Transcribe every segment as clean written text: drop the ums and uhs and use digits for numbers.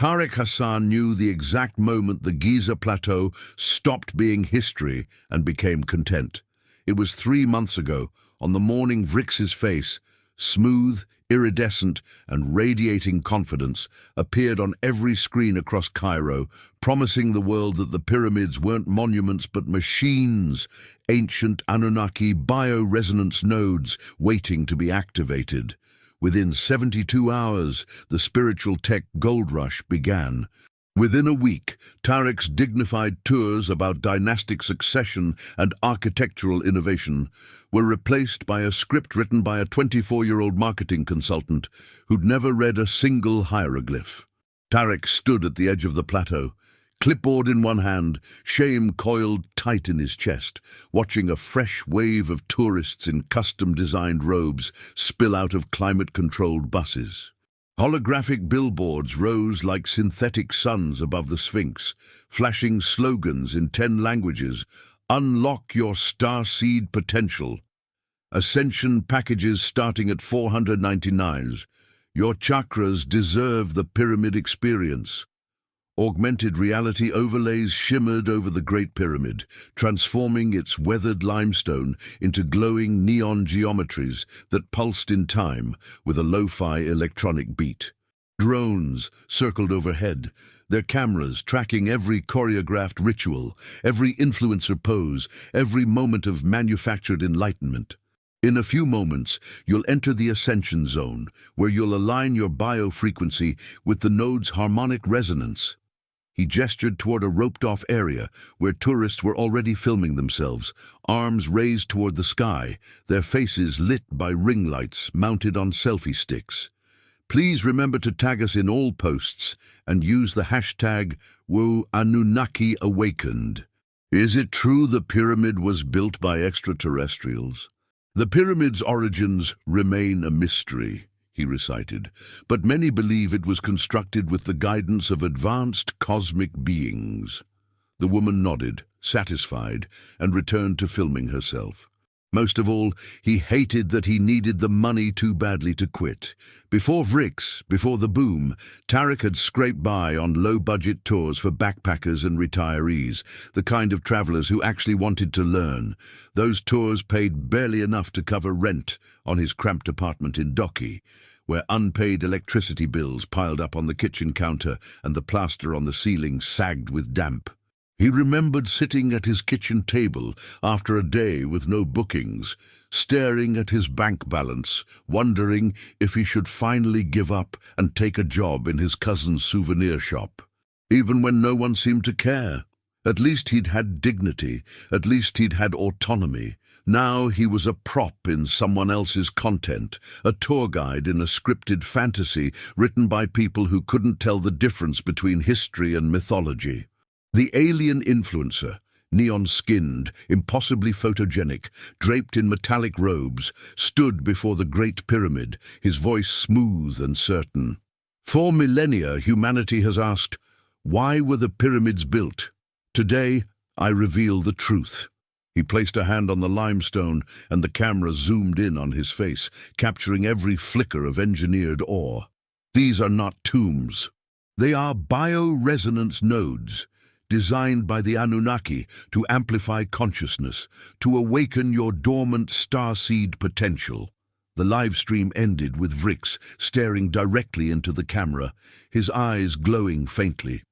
Tariq Hassan knew the exact moment the Giza Plateau stopped being history and became content. It was 3 months ago, on the morning Vrix's face, smooth, iridescent, and radiating confidence, appeared on every screen across Cairo, promising the world that the pyramids weren't monuments but machines, ancient Anunnaki bioresonance nodes waiting to be activated. Within 72 hours, the spiritual tech gold rush began. Within a week, Tariq's dignified tours about dynastic succession and architectural innovation were replaced by a script written by a 24-year-old marketing consultant who'd never read a single hieroglyph. Tariq stood at the edge of the plateau, clipboard in one hand, shame coiled tight in his chest, watching a fresh wave of tourists in custom-designed robes spill out of climate-controlled buses. Holographic billboards rose like synthetic suns above the Sphinx, flashing slogans in 10 languages. Unlock your starseed potential. Ascension packages starting at $499. Your chakras deserve the pyramid experience. Augmented reality overlays shimmered over the Great Pyramid, transforming its weathered limestone into glowing neon geometries that pulsed in time with a lo-fi electronic beat. Drones circled overhead, their cameras tracking every choreographed ritual, every influencer pose, every moment of manufactured enlightenment. In a few moments, you'll enter the Ascension Zone, where you'll align your biofrequency with the node's harmonic resonance. He gestured toward a roped-off area where tourists were already filming themselves, arms raised toward the sky, their faces lit by ring lights mounted on selfie sticks. Please remember to tag us in all posts and use the hashtag #WoAnunnakiAwakened. Is it true the pyramid was built by extraterrestrials? The pyramid's origins remain a mystery, he recited, but many believe it was constructed with the guidance of advanced cosmic beings. The woman nodded, satisfied, and returned to filming herself. Most of all, he hated that he needed the money too badly to quit. Before Vrix, before the boom, Tariq had scraped by on low-budget tours for backpackers and retirees, the kind of travelers who actually wanted to learn. Those tours paid barely enough to cover rent on his cramped apartment in Docky, where unpaid electricity bills piled up on the kitchen counter and the plaster on the ceiling sagged with damp. He remembered sitting at his kitchen table after a day with no bookings, staring at his bank balance, wondering if he should finally give up and take a job in his cousin's souvenir shop. Even when no one seemed to care. At least he'd had dignity, at least he'd had autonomy. Now he was a prop in someone else's content, a tour guide in a scripted fantasy written by people who couldn't tell the difference between history and mythology. The alien influencer, neon-skinned, impossibly photogenic, draped in metallic robes, stood before the Great Pyramid, his voice smooth and certain. For millennia, humanity has asked, why were the pyramids built? Today, I reveal the truth. He placed a hand on the limestone, and the camera zoomed in on his face, capturing every flicker of engineered awe. These are not tombs. They are bioresonance nodes, designed by the Anunnaki to amplify consciousness, to awaken your dormant starseed potential. The live stream ended with Vrix staring directly into the camera, his eyes glowing faintly.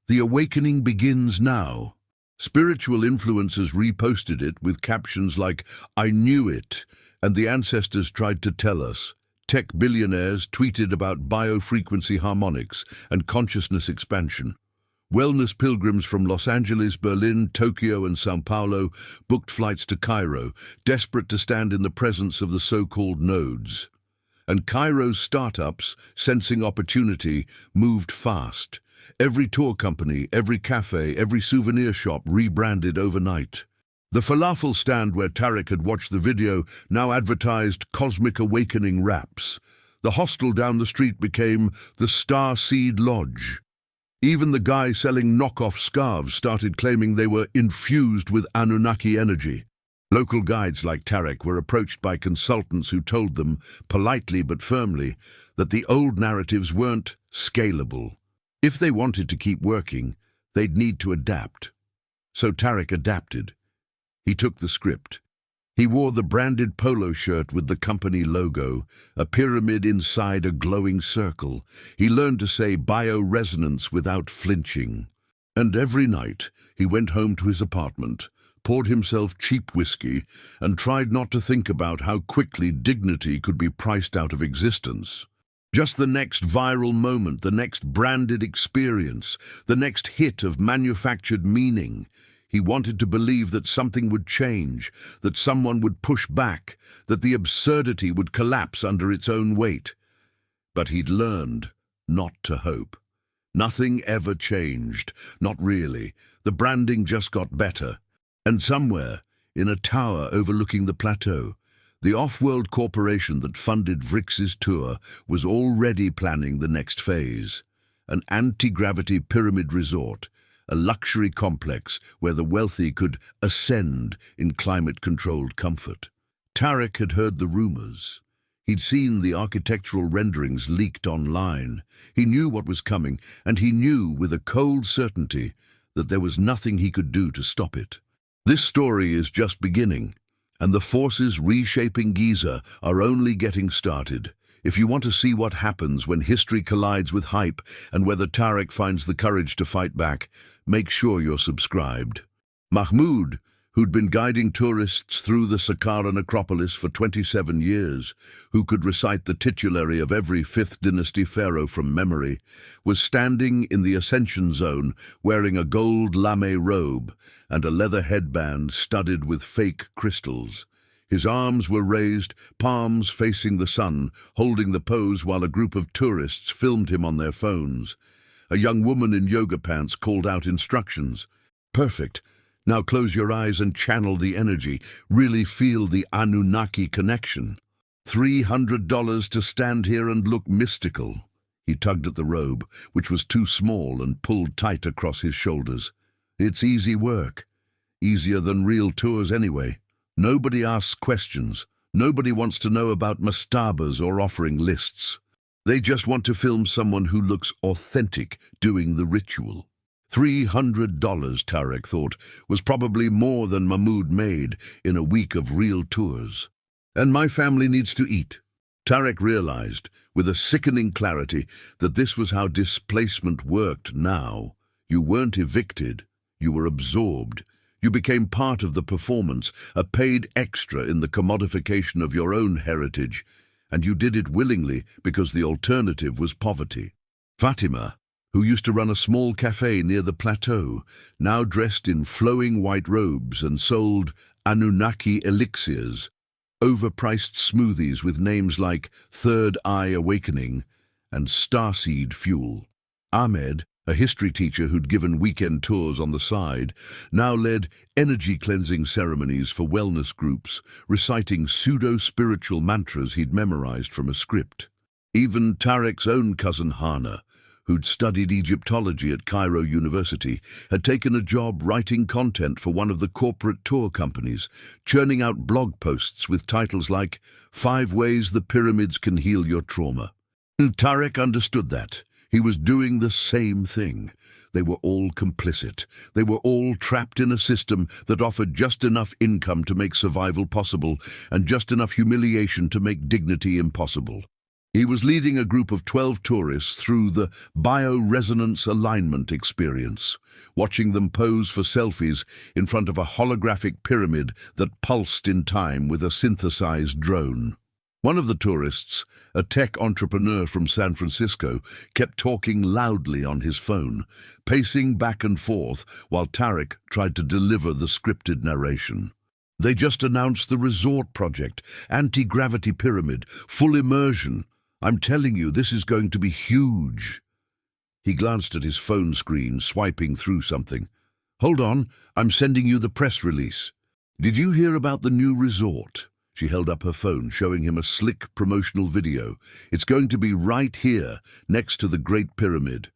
The awakening begins now. Spiritual influencers reposted it with captions like, "I knew it," and the ancestors tried to tell us. Tech billionaires tweeted about biofrequency harmonics and consciousness expansion. Wellness pilgrims from Los Angeles, Berlin, Tokyo, and São Paulo booked flights to Cairo, desperate to stand in the presence of the so-called nodes. And Cairo's startups, sensing opportunity, moved fast. Every tour company, every cafe, every souvenir shop rebranded overnight. The falafel stand where Tariq had watched the video now advertised Cosmic Awakening wraps. The hostel down the street became the Starseed Lodge. Even the guy selling knockoff scarves started claiming they were infused with Anunnaki energy. Local guides like Tariq were approached by consultants who told them, politely but firmly, that the old narratives weren't scalable. If they wanted to keep working, they'd need to adapt. So Tarek adapted. He took the script. He wore the branded polo shirt with the company logo, a pyramid inside a glowing circle. He learned to say bioresonance without flinching. And every night he went home to his apartment, poured himself cheap whiskey, and tried not to think about how quickly dignity could be priced out of existence. Just the next viral moment, the next branded experience, the next hit of manufactured meaning. He wanted to believe that something would change, that someone would push back, that the absurdity would collapse under its own weight. But he'd learned not to hope. Nothing ever changed, not really. The branding just got better. And somewhere, in a tower overlooking the plateau, the off-world corporation that funded Vrix's tour was already planning the next phase. An anti-gravity pyramid resort, a luxury complex where the wealthy could ascend in climate-controlled comfort. Tarek had heard the rumors. He'd seen the architectural renderings leaked online. He knew what was coming, and he knew with a cold certainty that there was nothing he could do to stop it. This story is just beginning, and the forces reshaping Giza are only getting started. If you want to see what happens when history collides with hype and whether Tarek finds the courage to fight back, make sure you're subscribed. Mahmoud, who'd been guiding tourists through the Saqqara necropolis for 27 years, who could recite the titulary of every 5th dynasty pharaoh from memory, was standing in the ascension zone wearing a gold lame robe and a leather headband studded with fake crystals. His arms were raised, palms facing the sun, holding the pose while a group of tourists filmed him on their phones. A young woman in yoga pants called out instructions. Perfect. Now close your eyes and channel the energy. Really feel the Anunnaki connection. $300 to stand here and look mystical. He tugged at the robe, which was too small and pulled tight across his shoulders. It's easy work. Easier than real tours anyway. Nobody asks questions. Nobody wants to know about mastabas or offering lists. They just want to film someone who looks authentic doing the ritual. $300, Tarek thought, was probably more than Mahmoud made in a week of real tours. And my family needs to eat. Tarek realized, with a sickening clarity, that this was how displacement worked now. You weren't evicted. You were absorbed. You became part of the performance, a paid extra in the commodification of your own heritage, and you did it willingly because the alternative was poverty. Fatima, who used to run a small cafe near the plateau, now dressed in flowing white robes and sold Anunnaki elixirs, overpriced smoothies with names like Third Eye Awakening and Starseed Fuel. Ahmed, a history teacher who'd given weekend tours on the side, now led energy-cleansing ceremonies for wellness groups, reciting pseudo-spiritual mantras he'd memorized from a script. Even Tarek's own cousin Hana, who'd studied Egyptology at Cairo University, had taken a job writing content for one of the corporate tour companies, churning out blog posts with titles like 5 Ways the Pyramids Can Heal Your Trauma. And Tarek understood that. He was doing the same thing. They were all complicit. They were all trapped in a system that offered just enough income to make survival possible and just enough humiliation to make dignity impossible. He was leading a group of 12 tourists through the bioresonance alignment experience, watching them pose for selfies in front of a holographic pyramid that pulsed in time with a synthesized drone. One of the tourists, a tech entrepreneur from San Francisco, kept talking loudly on his phone, pacing back and forth while Tarek tried to deliver the scripted narration. They just announced the resort project, anti-gravity pyramid, full immersion. I'm telling you, this is going to be huge. He glanced at his phone screen, swiping through something. Hold on, I'm sending you the press release. Did you hear about the new resort? She held up her phone, showing him a slick promotional video. It's going to be right here, next to the Great Pyramid.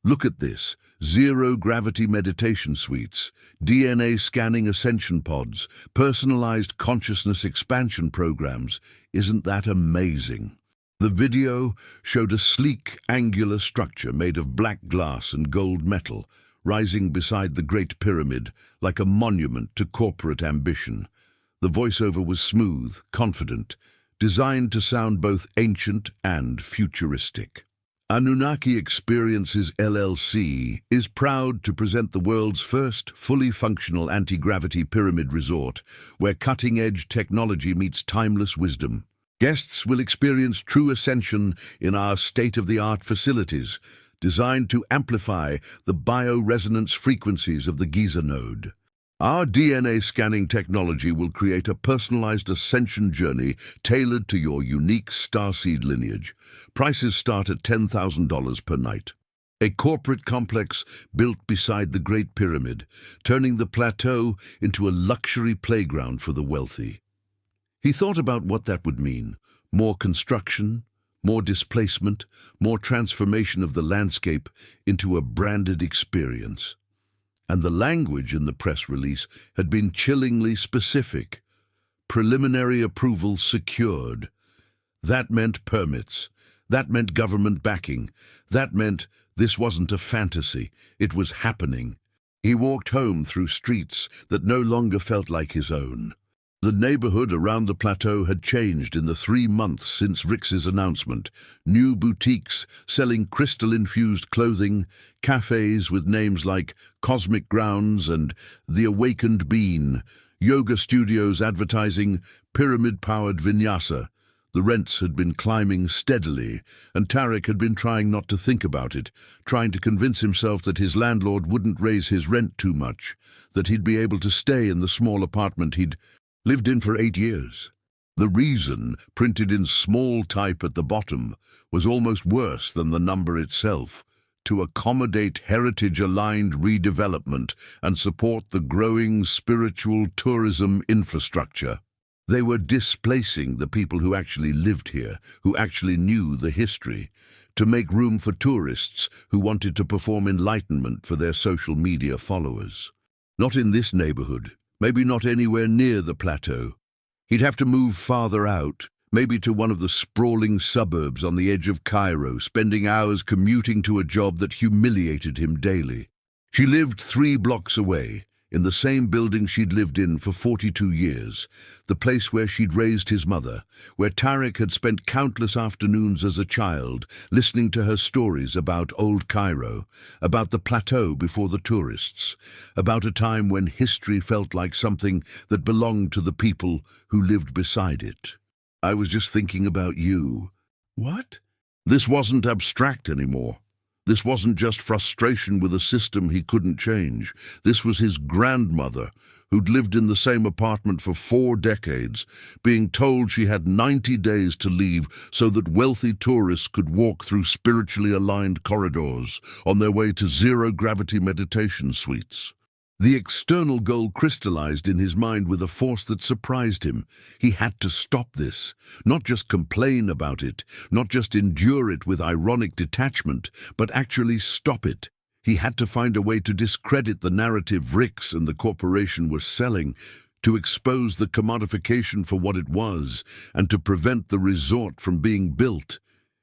Look at this. Zero-gravity meditation suites, DNA scanning ascension pods, personalized consciousness expansion programs. Isn't that amazing? The video showed a sleek, angular structure made of black glass and gold metal, rising beside the Great Pyramid like a monument to corporate ambition. The voiceover was smooth, confident, designed to sound both ancient and futuristic. Anunnaki Experiences LLC is proud to present the world's first fully functional anti-gravity pyramid resort, where cutting-edge technology meets timeless wisdom. Guests will experience true ascension in our state-of-the-art facilities, designed to amplify the bioresonance frequencies of the Giza node. Our DNA scanning technology will create a personalized ascension journey tailored to your unique starseed lineage. Prices start at $10,000 per night. A corporate complex built beside the Great Pyramid, turning the plateau into a luxury playground for the wealthy. He thought about what that would mean: more construction, more displacement, more transformation of the landscape into a branded experience. And the language in the press release had been chillingly specific. Preliminary approval secured. That meant permits. That meant government backing. That meant this wasn't a fantasy. It was happening. He walked home through streets that no longer felt like his own. The neighborhood around the plateau had changed in the 3 months since Rix's announcement. New boutiques selling crystal-infused clothing, cafes with names like Cosmic Grounds and The Awakened Bean, yoga studios advertising pyramid-powered vinyasa. The rents had been climbing steadily, and Tarek had been trying not to think about it, trying to convince himself that his landlord wouldn't raise his rent too much, that he'd be able to stay in the small apartment he'd lived in for 8 years. The reason, printed in small type at the bottom, was almost worse than the number itself: to accommodate heritage-aligned redevelopment and support the growing spiritual tourism infrastructure. They were displacing the people who actually lived here, who actually knew the history, to make room for tourists who wanted to perform enlightenment for their social media followers. Not in this neighborhood. Maybe not anywhere near the plateau. He'd have to move farther out, maybe to one of the sprawling suburbs on the edge of Cairo, spending hours commuting to a job that humiliated him daily. She lived 3 blocks away, in the same building she'd lived in for 42 years, the place where she'd raised his mother, where Tarek had spent countless afternoons as a child, listening to her stories about old Cairo, about the plateau before the tourists, about a time when history felt like something that belonged to the people who lived beside it. "I was just thinking about you." What? This wasn't abstract anymore. This wasn't just frustration with a system he couldn't change. This was his grandmother, who'd lived in the same apartment for 4 decades, being told she had 90 days to leave so that wealthy tourists could walk through spiritually aligned corridors on their way to zero-gravity meditation suites. The external goal crystallized in his mind with a force that surprised him. He had to stop this, not just complain about it, not just endure it with ironic detachment, but actually stop it. He had to find a way to discredit the narrative Rix and the corporation were selling, to expose the commodification for what it was, and to prevent the resort from being built.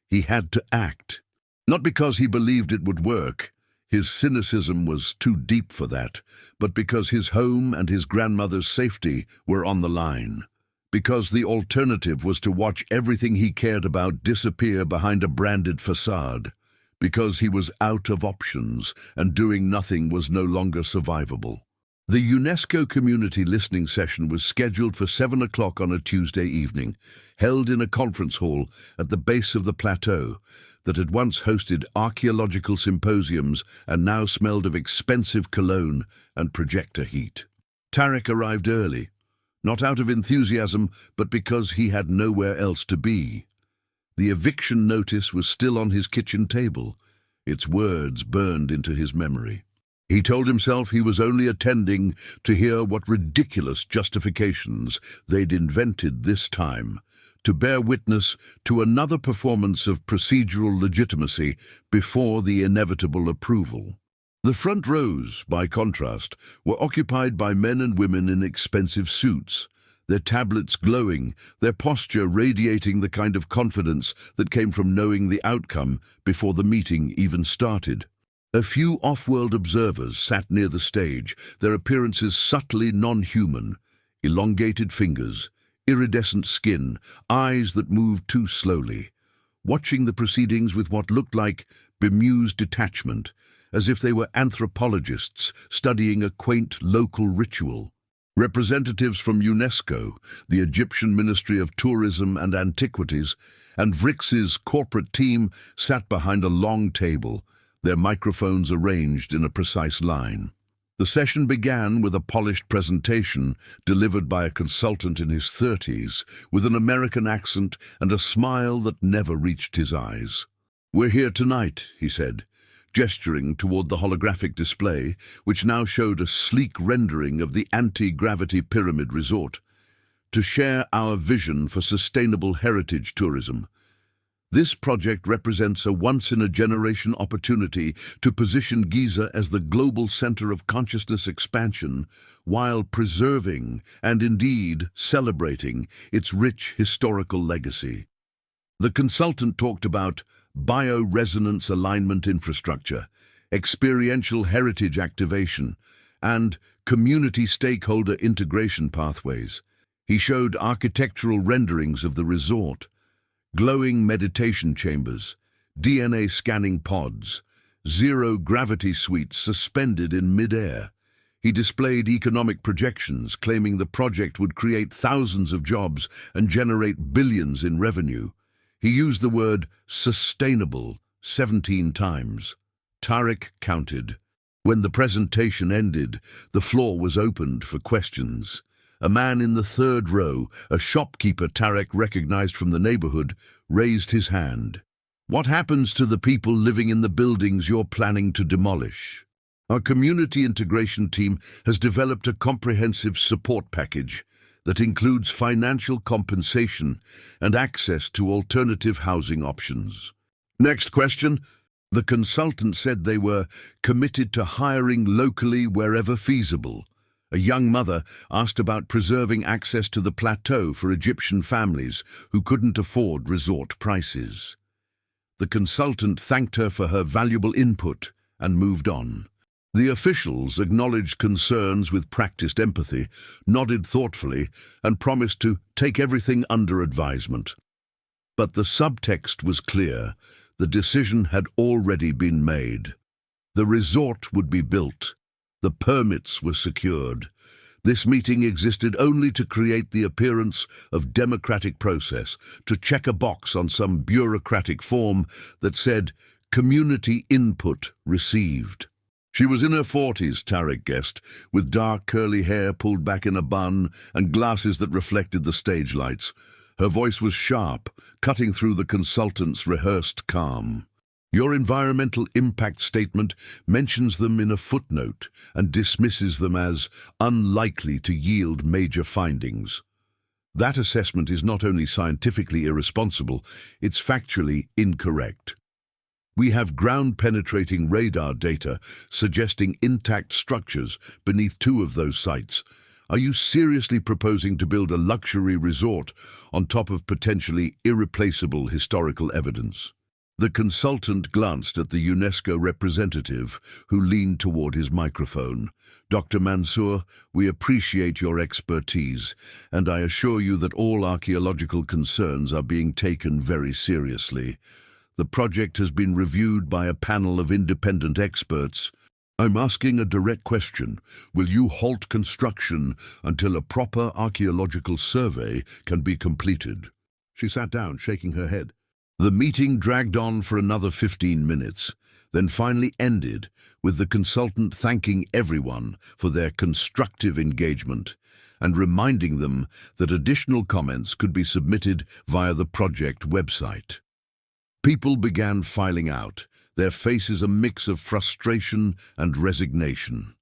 He had to act. Not because he believed it would work. His cynicism was too deep for that, but because his home and his grandmother's safety were on the line. Because the alternative was to watch everything he cared about disappear behind a branded facade. Because he was out of options, and doing nothing was no longer survivable. The UNESCO community listening session was scheduled for 7 o'clock on a Tuesday evening, held in a conference hall at the base of the plateau that had once hosted archaeological symposiums and now smelled of expensive cologne and projector heat. Tarek arrived early, not out of enthusiasm, but because he had nowhere else to be. The eviction notice was still on his kitchen table, its words burned into his memory. He told himself he was only attending to hear what ridiculous justifications they'd invented this time, to bear witness to another performance of procedural legitimacy before the inevitable approval. The front rows, by contrast, were occupied by men and women in expensive suits. their tablets glowing, their posture radiating the kind of confidence that came from knowing the outcome before the meeting even started. A few off-world observers sat near the stage, their appearances subtly non-human: elongated fingers, iridescent skin, eyes that moved too slowly, watching the proceedings with what looked like bemused detachment, as if they were anthropologists studying a quaint local ritual. Representatives from UNESCO, the Egyptian Ministry of Tourism and Antiquities, and VRIX's corporate team sat behind a long table, their microphones arranged in a precise line. The session began with a polished presentation delivered by a consultant in his 30s, with an American accent and a smile that never reached his eyes. "We're here tonight," he said, gesturing toward the holographic display, which now showed a sleek rendering of the anti-gravity pyramid resort, "to share our vision for sustainable heritage tourism. This project represents a once-in-a-generation opportunity to position Giza as the global center of consciousness expansion while preserving and indeed celebrating its rich historical legacy." The consultant talked about bioresonance alignment infrastructure, experiential heritage activation, and community stakeholder integration pathways. He showed architectural renderings of the resort: glowing meditation chambers, DNA scanning pods, zero-gravity suites suspended in mid-air. He displayed economic projections, claiming the project would create thousands of jobs and generate billions in revenue. He used the word sustainable 17 times. Tarek counted. When the presentation ended, the floor was opened for questions. A man in the third row, a shopkeeper Tarek recognized from the neighborhood, raised his hand. "What happens to the people living in the buildings you're planning to demolish?" "Our community integration team has developed a comprehensive support package that includes financial compensation and access to alternative housing options." Next question. The consultant said they were committed to hiring locally wherever feasible. A young mother asked about preserving access to the plateau for Egyptian families who couldn't afford resort prices. The consultant thanked her for her valuable input and moved on. The officials acknowledged concerns with practiced empathy, nodded thoughtfully, and promised to take everything under advisement. But the subtext was clear. The decision had already been made. The resort would be built. The permits were secured. This meeting existed only to create the appearance of democratic process, to check a box on some bureaucratic form that said, "Community input received." She was in her 40s, Tarek guessed, with dark curly hair pulled back in a bun and glasses that reflected the stage lights. Her voice was sharp, cutting through the consultant's rehearsed calm. "Your environmental impact statement mentions them in a footnote and dismisses them as unlikely to yield major findings. That assessment is not only scientifically irresponsible, it's factually incorrect. We have ground-penetrating radar data suggesting intact structures beneath 2 of those sites. Are you seriously proposing to build a luxury resort on top of potentially irreplaceable historical evidence?" The consultant glanced at the UNESCO representative, who leaned toward his microphone. "Dr. Mansour, we appreciate your expertise, and I assure you that all archaeological concerns are being taken very seriously. The project has been reviewed by a panel of independent experts. I'm asking a direct question. Will you halt construction until a proper archaeological survey can be completed?" She sat down, shaking her head. The meeting dragged on for another 15 minutes, then finally ended with the consultant thanking everyone for their constructive engagement and reminding them that additional comments could be submitted via the project website. People began filing out, their faces a mix of frustration and resignation.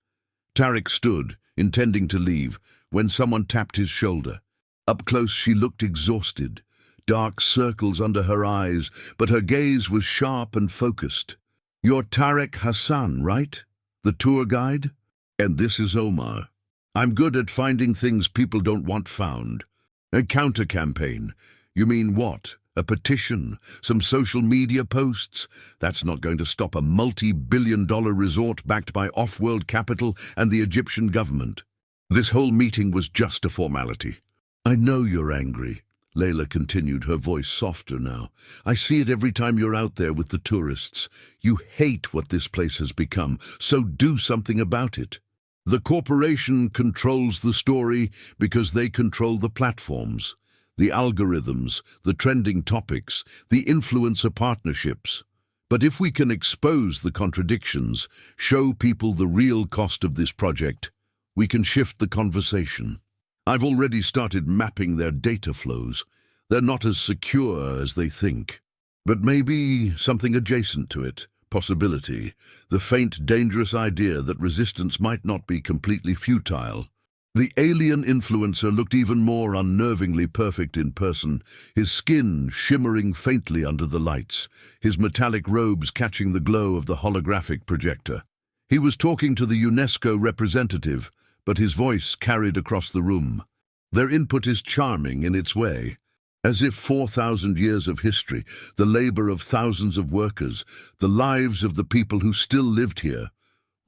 Tarek stood, intending to leave, when someone tapped his shoulder. Up close she looked exhausted, dark circles under her eyes, but her gaze was sharp and focused. "You're Tarek Hassan, right? The tour guide? And this is Omar." I'm good at finding things people don't want found. A counter-campaign. You mean what? A petition? Some social media posts? That's not going to stop a multi-billion-dollar resort backed by off-world capital and the Egyptian government. This whole meeting was just a formality. I know you're angry, Layla continued, her voice softer now. I see it every time you're out there with the tourists. You hate what this place has become, so do something about it. The corporation controls the story because they control the platforms, the algorithms, the trending topics, the influencer partnerships. But if we can expose the contradictions, show people the real cost of this project, we can shift the conversation. I've already started mapping their data flows. They're not as secure as they think. But maybe something adjacent to it, possibility, the faint, dangerous idea that resistance might not be completely futile. The alien influencer looked even more unnervingly perfect in person, his skin shimmering faintly under the lights, his metallic robes catching the glow of the holographic projector. He was talking to the UNESCO representative, but his voice carried across the room. Their input is charming in its way, as if 4,000 years of history, the labor of thousands of workers, the lives of the people who still lived here,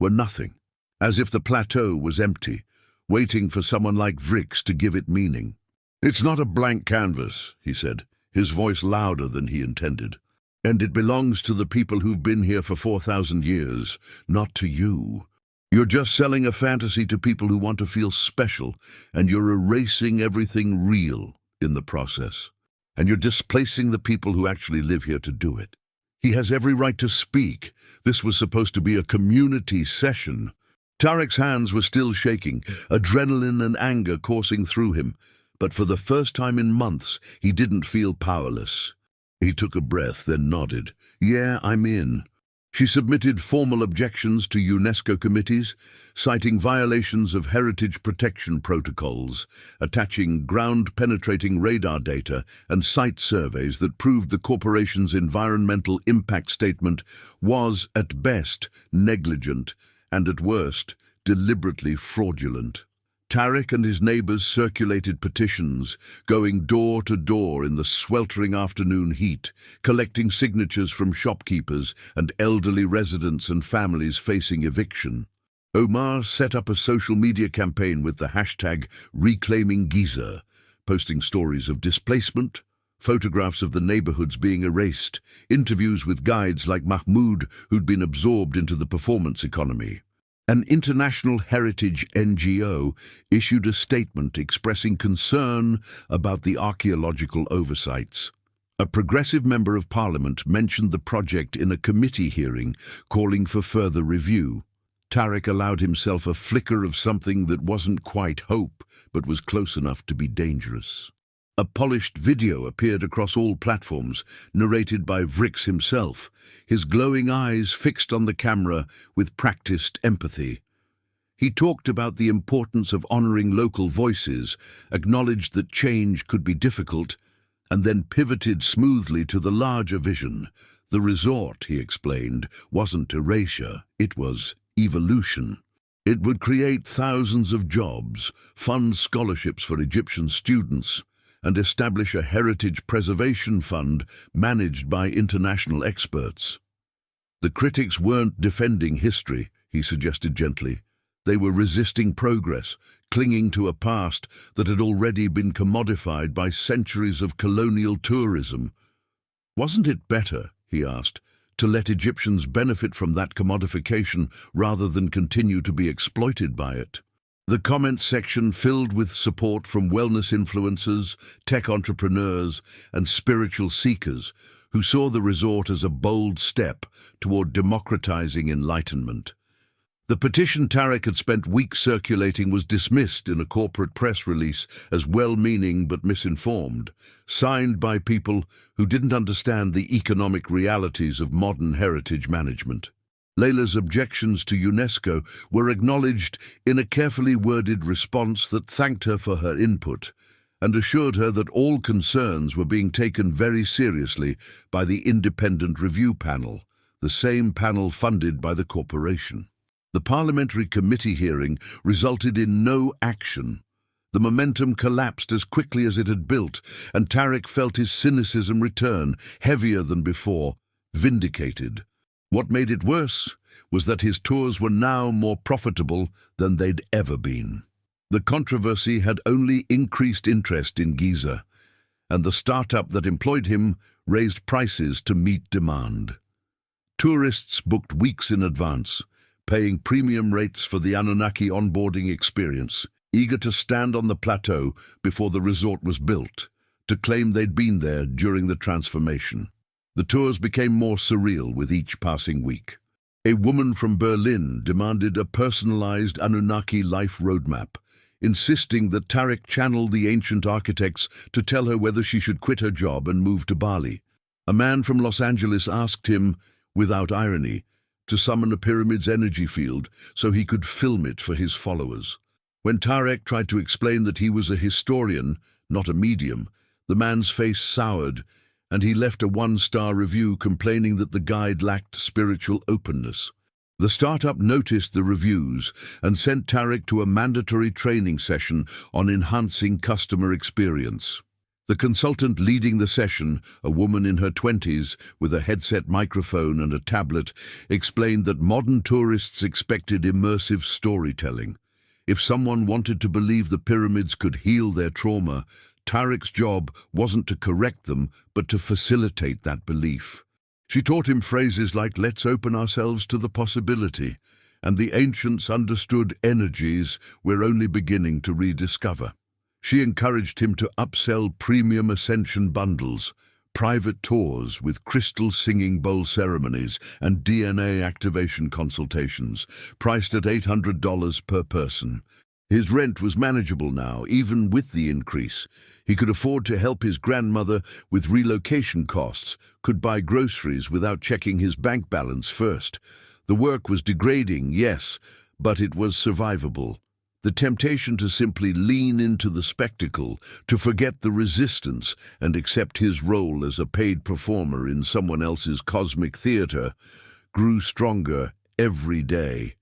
were nothing, as if the plateau was empty, waiting for someone like Vrix to give it meaning. It's not a blank canvas, he said, his voice louder than he intended. And it belongs to the people who've been here for 4,000 years, not to you. You're just selling a fantasy to people who want to feel special, and you're erasing everything real in the process. And you're displacing the people who actually live here to do it. He has every right to speak. This was supposed to be a community session. Tarek's hands were still shaking, adrenaline and anger coursing through him, but for the first time in months, he didn't feel powerless. He took a breath, then nodded. Yeah, I'm in. She submitted formal objections to UNESCO committees, citing violations of heritage protection protocols, attaching ground-penetrating radar data and site surveys that proved the corporation's environmental impact statement was, at best, negligent and, at worst, deliberately fraudulent. Tarek and his neighbors circulated petitions, going door to door in the sweltering afternoon heat, collecting signatures from shopkeepers and elderly residents and families facing eviction. Omar set up a social media campaign with the hashtag Reclaiming Giza, posting stories of displacement, photographs of the neighborhoods being erased, interviews with guides like Mahmoud who'd been absorbed into the performance economy. An international heritage NGO issued a statement expressing concern about the archaeological oversights. A progressive member of parliament mentioned the project in a committee hearing, calling for further review. Tarek allowed himself a flicker of something that wasn't quite hope, but was close enough to be dangerous. A polished video appeared across all platforms, narrated by Vrix himself, his glowing eyes fixed on the camera with practiced empathy. He talked about the importance of honoring local voices, acknowledged that change could be difficult, and then pivoted smoothly to the larger vision. The resort, he explained, wasn't erasure, it was evolution. It would create thousands of jobs, fund scholarships for Egyptian students, and establish a heritage preservation fund managed by international experts. The critics weren't defending history, he suggested gently. They were resisting progress, clinging to a past that had already been commodified by centuries of colonial tourism. Wasn't it better, he asked, to let Egyptians benefit from that commodification rather than continue to be exploited by it? The comments section filled with support from wellness influencers, tech entrepreneurs, and spiritual seekers who saw the resort as a bold step toward democratizing enlightenment. The petition Tarek had spent weeks circulating was dismissed in a corporate press release as well-meaning but misinformed, signed by people who didn't understand the economic realities of modern heritage management. Layla's objections to UNESCO were acknowledged in a carefully worded response that thanked her for her input and assured her that all concerns were being taken very seriously by the independent review panel, the same panel funded by the corporation. The parliamentary committee hearing resulted in no action. The momentum collapsed as quickly as it had built, and Tarek felt his cynicism return, heavier than before, vindicated. What made it worse was that his tours were now more profitable than they'd ever been. The controversy had only increased interest in Giza, and the startup that employed him raised prices to meet demand. Tourists booked weeks in advance, paying premium rates for the Anunnaki onboarding experience, eager to stand on the plateau before the resort was built, to claim they'd been there during the transformation. The tours became more surreal with each passing week. A woman from Berlin demanded a personalized Anunnaki life roadmap, insisting that Tarek channel the ancient architects to tell her whether she should quit her job and move to Bali. A man from Los Angeles asked him, without irony, to summon a pyramid's energy field so he could film it for his followers. When Tarek tried to explain that he was a historian, not a medium, the man's face soured, and he left a one-star review complaining that the guide lacked spiritual openness. The startup noticed the reviews and sent Tarek to a mandatory training session on enhancing customer experience. The consultant leading the session, a woman in her 20s with a headset microphone and a tablet, explained that modern tourists expected immersive storytelling. If someone wanted to believe the pyramids could heal their trauma, Tarek's job wasn't to correct them, but to facilitate that belief. She taught him phrases like, "Let's open ourselves to the possibility," and the ancients understood energies we're only beginning to rediscover. She encouraged him to upsell premium ascension bundles, private tours with crystal singing bowl ceremonies and DNA activation consultations, priced at $800 per person. His rent was manageable now, even with the increase. He could afford to help his grandmother with relocation costs, could buy groceries without checking his bank balance first. The work was degrading, yes, but it was survivable. The temptation to simply lean into the spectacle, to forget the resistance and accept his role as a paid performer in someone else's cosmic theater, grew stronger every day.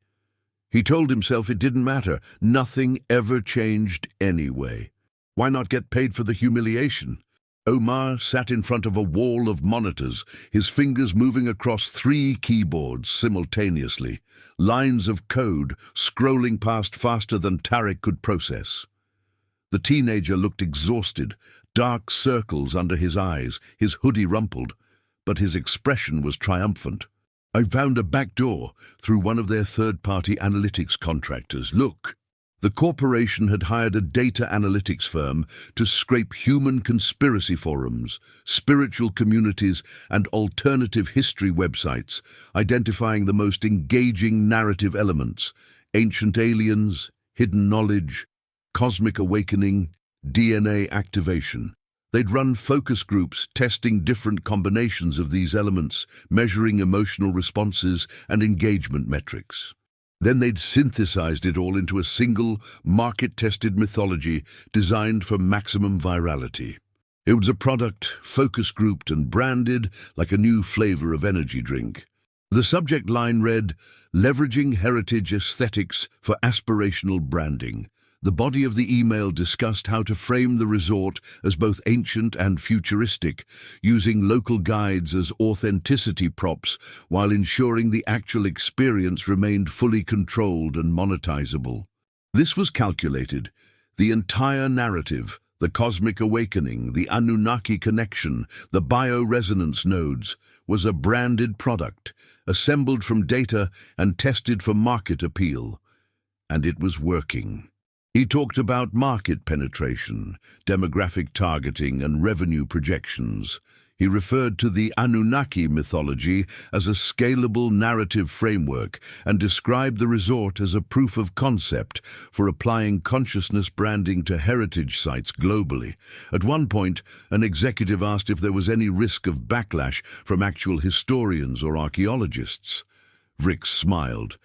He told himself it didn't matter. Nothing ever changed anyway. Why not get paid for the humiliation? Omar sat in front of a wall of monitors, his fingers moving across 3 keyboards simultaneously, lines of code scrolling past faster than Tarek could process. The teenager looked exhausted, dark circles under his eyes, his hoodie rumpled, but his expression was triumphant. "I found a back door through one of their third-party analytics contractors. Look." The corporation had hired a data analytics firm to scrape human conspiracy forums, spiritual communities, and alternative history websites, identifying the most engaging narrative elements: ancient aliens, hidden knowledge, cosmic awakening, DNA activation. They'd run focus groups testing different combinations of these elements, measuring emotional responses and engagement metrics. Then they'd synthesized it all into a single, market-tested mythology designed for maximum virality. It was a product focus-grouped and branded like a new flavor of energy drink. The subject line read, "Leveraging Heritage Aesthetics for Aspirational Branding." The body of the email discussed how to frame the resort as both ancient and futuristic, using local guides as authenticity props while ensuring the actual experience remained fully controlled and monetizable. This was calculated. The entire narrative, the cosmic awakening, the Anunnaki connection, the bioresonance nodes, was a branded product, assembled from data and tested for market appeal. And it was working. He talked about market penetration, demographic targeting, and revenue projections. He referred to the Anunnaki mythology as a scalable narrative framework and described the resort as a proof of concept for applying consciousness branding to heritage sites globally. At one point, an executive asked if there was any risk of backlash from actual historians or archaeologists. Vrick smiled.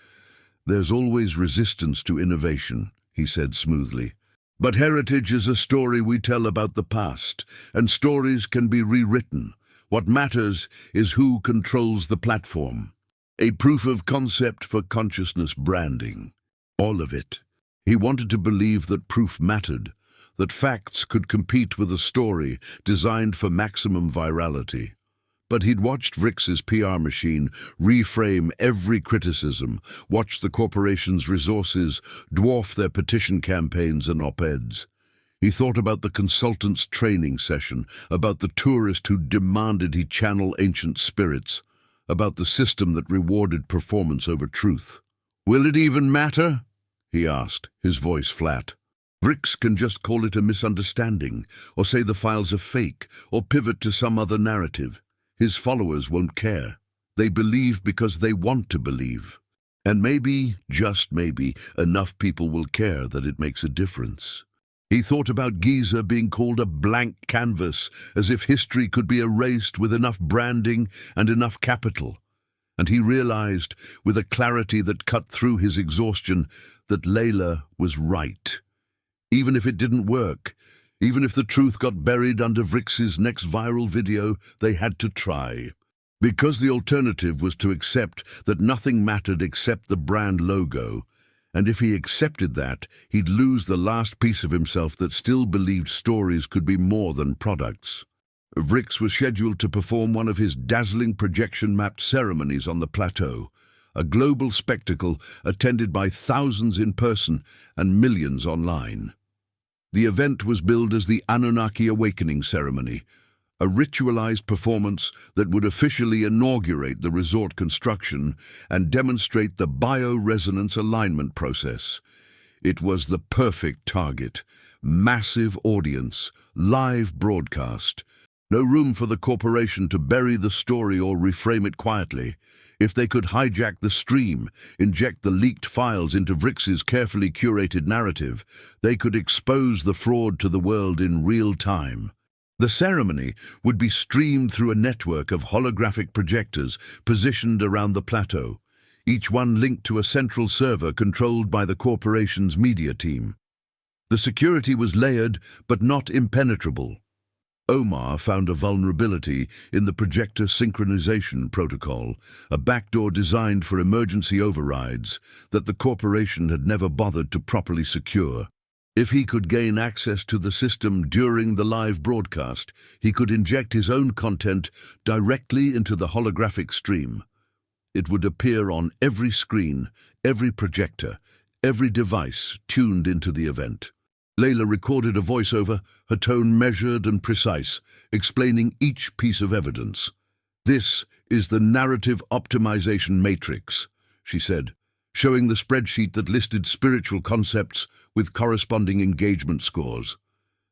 "There's always resistance to innovation," he said smoothly. "But heritage is a story we tell about the past, and stories can be rewritten. What matters is who controls the platform." A proof of concept for consciousness branding. All of it. He wanted to believe that proof mattered, that facts could compete with a story designed for maximum virality. But he'd watched Vrix's PR machine reframe every criticism, watched the corporation's resources dwarf their petition campaigns and op-eds. He thought about the consultant's training session, about the tourist who demanded he channel ancient spirits, about the system that rewarded performance over truth. "Will it even matter?" he asked, his voice flat. Vrix can just call it a misunderstanding, or say the files are fake, or pivot to some other narrative. His followers won't care. They believe because they want to believe. And maybe, just maybe, enough people will care that it makes a difference. He thought about Giza being called a blank canvas, as if history could be erased with enough branding and enough capital. And he realized, with a clarity that cut through his exhaustion, that Layla was right. Even if it didn't work, even if the truth got buried under Vrix's next viral video, they had to try. Because the alternative was to accept that nothing mattered except the brand logo, and if he accepted that, he'd lose the last piece of himself that still believed stories could be more than products. Vrix was scheduled to perform one of his dazzling projection-mapped ceremonies on the plateau, a global spectacle attended by thousands in person and millions online. The event was billed as the Anunnaki Awakening Ceremony, a ritualized performance that would officially inaugurate the resort construction and demonstrate the bioresonance alignment process. It was the perfect target, massive audience, live broadcast. No room for the corporation to bury the story or reframe it quietly. If they could hijack the stream, inject the leaked files into Vrix's carefully curated narrative, they could expose the fraud to the world in real time. The ceremony would be streamed through a network of holographic projectors positioned around the plateau, each one linked to a central server controlled by the corporation's media team. The security was layered but not impenetrable. Omar found a vulnerability in the projector synchronization protocol, a backdoor designed for emergency overrides that the corporation had never bothered to properly secure. If he could gain access to the system during the live broadcast, he could inject his own content directly into the holographic stream. It would appear on every screen, every projector, every device tuned into the event. Layla recorded a voiceover, her tone measured and precise, explaining each piece of evidence. "This is the narrative optimization matrix," she said, showing the spreadsheet that listed spiritual concepts with corresponding engagement scores.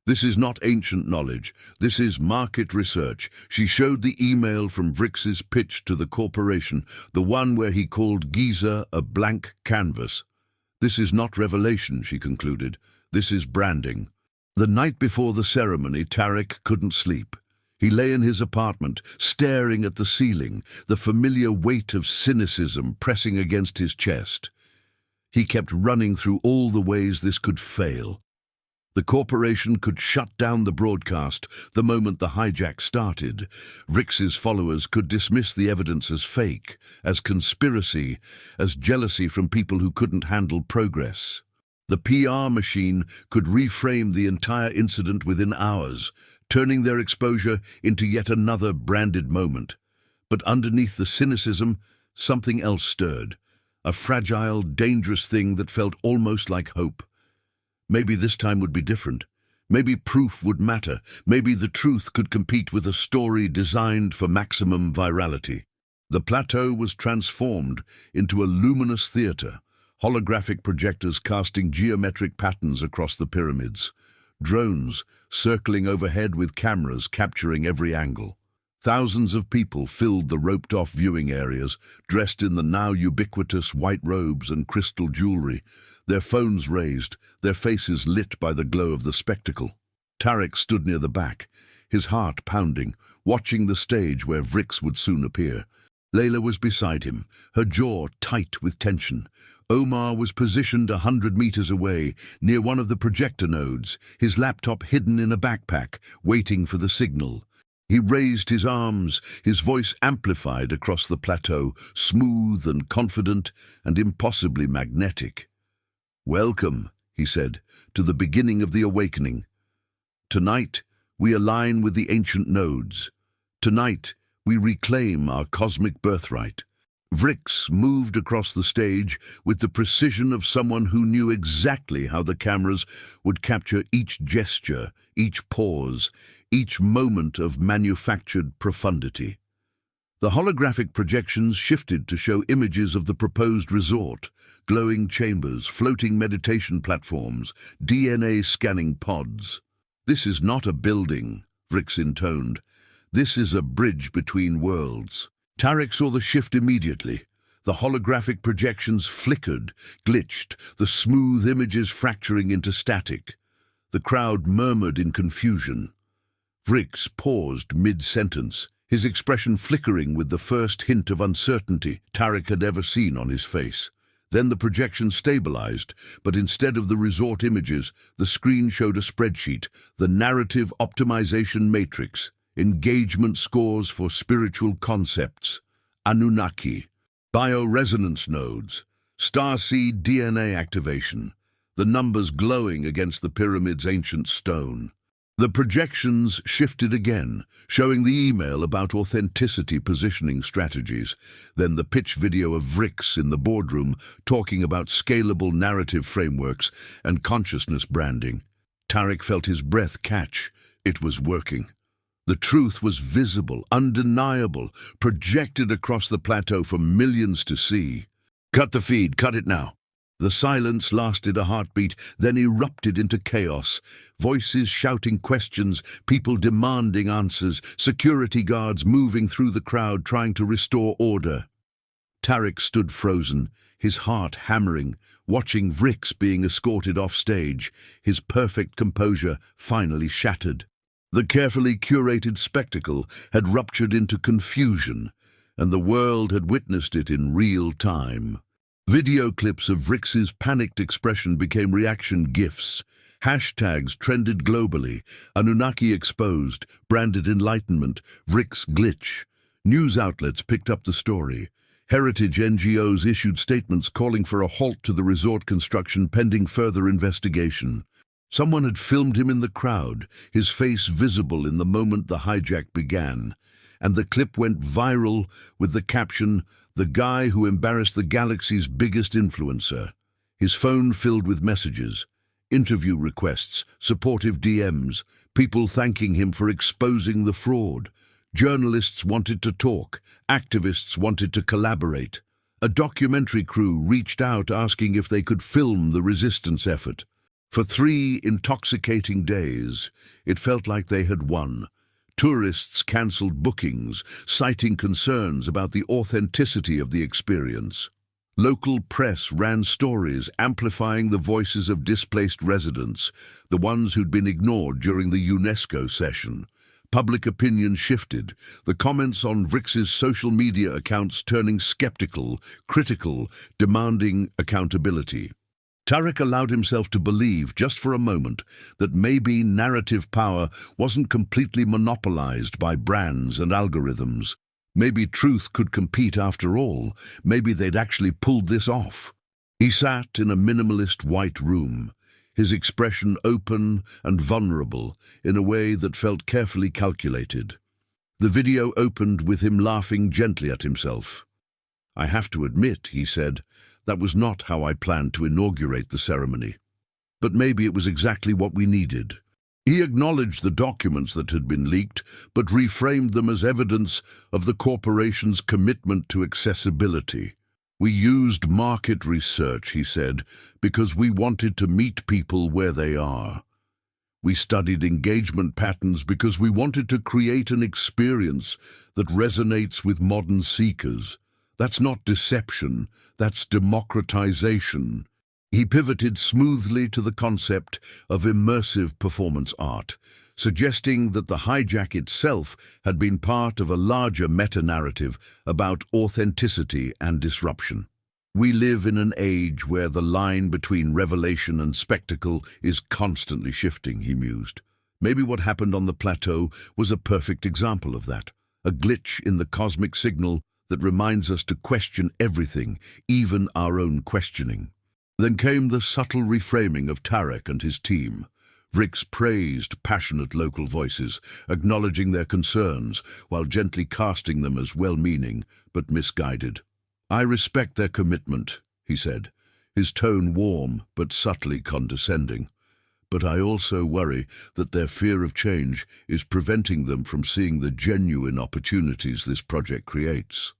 "This is not ancient knowledge. This is market research." She showed the email from Vrix's pitch to the corporation, the one where he called Giza a blank canvas. "This is not revelation," she concluded. "This is branding." The night before the ceremony, Tarek couldn't sleep. He lay in his apartment, staring at the ceiling, the familiar weight of cynicism pressing against his chest. He kept running through all the ways this could fail. The corporation could shut down the broadcast the moment the hijack started. Vrix's followers could dismiss the evidence as fake, as conspiracy, as jealousy from people who couldn't handle progress. The PR machine could reframe the entire incident within hours, turning their exposure into yet another branded moment. But underneath the cynicism, something else stirred, a fragile, dangerous thing that felt almost like hope. Maybe this time would be different. Maybe proof would matter. Maybe the truth could compete with a story designed for maximum virality. The plateau was transformed into a luminous theater, holographic projectors casting geometric patterns across the pyramids, drones circling overhead with cameras capturing every angle. Thousands of people filled the roped-off viewing areas, dressed in the now ubiquitous white robes and crystal jewelry, their phones raised, their faces lit by the glow of the spectacle. Tarek stood near the back, his heart pounding, watching the stage where Vrix would soon appear. Layla was beside him, her jaw tight with tension. Omar was positioned 100 meters away, near one of the projector nodes, his laptop hidden in a backpack, waiting for the signal. He raised his arms, his voice amplified across the plateau, smooth and confident and impossibly magnetic. "Welcome," he said, "to the beginning of the awakening. Tonight, we align with the ancient nodes. Tonight, we reclaim our cosmic birthright." Vrix moved across the stage with the precision of someone who knew exactly how the cameras would capture each gesture, each pause, each moment of manufactured profundity. The holographic projections shifted to show images of the proposed resort, glowing chambers, floating meditation platforms, DNA scanning pods. "This is not a building," Vrix intoned. "This is a bridge between worlds." Tarek saw the shift immediately. The holographic projections flickered, glitched, the smooth images fracturing into static. The crowd murmured in confusion. Vrix paused mid-sentence, his expression flickering with the first hint of uncertainty Tarek had ever seen on his face. Then the projection stabilized, but instead of the resort images, the screen showed a spreadsheet, the narrative optimization matrix, engagement scores for spiritual concepts, Anunnaki, bioresonance nodes, starseed DNA activation, the numbers glowing against the pyramid's ancient stone. The projections shifted again, showing the email about authenticity positioning strategies, then the pitch video of Vrix in the boardroom talking about scalable narrative frameworks and consciousness branding. Tarek felt his breath catch. It was working. The truth was visible, undeniable, projected across the plateau for millions to see. "Cut the feed, cut it now." The silence lasted a heartbeat, then erupted into chaos. Voices shouting questions, people demanding answers, security guards moving through the crowd trying to restore order. Tarek stood frozen, his heart hammering, watching Vrix being escorted off stage, his perfect composure finally shattered. The carefully curated spectacle had ruptured into confusion, and the world had witnessed it in real time. Video clips of Vrix's panicked expression became reaction GIFs. Hashtags trended globally. Anunnaki exposed, branded enlightenment, Vrix glitch. News outlets picked up the story. Heritage NGOs issued statements calling for a halt to the resort construction pending further investigation. Someone had filmed him in the crowd, his face visible in the moment the hijack began, and the clip went viral with the caption, "The guy who embarrassed the galaxy's biggest influencer." His phone filled with messages, interview requests, supportive DMs, people thanking him for exposing the fraud. Journalists wanted to talk, activists wanted to collaborate. A documentary crew reached out asking if they could film the resistance effort. For 3 intoxicating days, it felt like they had won. Tourists cancelled bookings, citing concerns about the authenticity of the experience. Local press ran stories amplifying the voices of displaced residents, the ones who'd been ignored during the UNESCO session. Public opinion shifted, the comments on Vrix's social media accounts turning skeptical, critical, demanding accountability. Tarek allowed himself to believe, just for a moment, that maybe narrative power wasn't completely monopolized by brands and algorithms. Maybe truth could compete after all. Maybe they'd actually pulled this off. He sat in a minimalist white room, his expression open and vulnerable in a way that felt carefully calculated. The video opened with him laughing gently at himself. "I have to admit," he said, "that was not how I planned to inaugurate the ceremony. But maybe it was exactly what we needed." He acknowledged the documents that had been leaked, but reframed them as evidence of the corporation's commitment to accessibility. "We used market research," he said, "because we wanted to meet people where they are. We studied engagement patterns because we wanted to create an experience that resonates with modern seekers. That's not deception, that's democratization." He pivoted smoothly to the concept of immersive performance art, suggesting that the hijack itself had been part of a larger meta-narrative about authenticity and disruption. "We live in an age where the line between revelation and spectacle is constantly shifting," he mused. Maybe what happened on the plateau was a perfect example of that, a glitch in the cosmic signal that reminds us to question everything, even our own questioning. Then came the subtle reframing of Tarek and his team. Vrix praised passionate local voices, acknowledging their concerns while gently casting them as well-meaning but misguided. "I respect their commitment," he said, his tone warm but subtly condescending. "But I also worry that their fear of change is preventing them from seeing the genuine opportunities this project creates.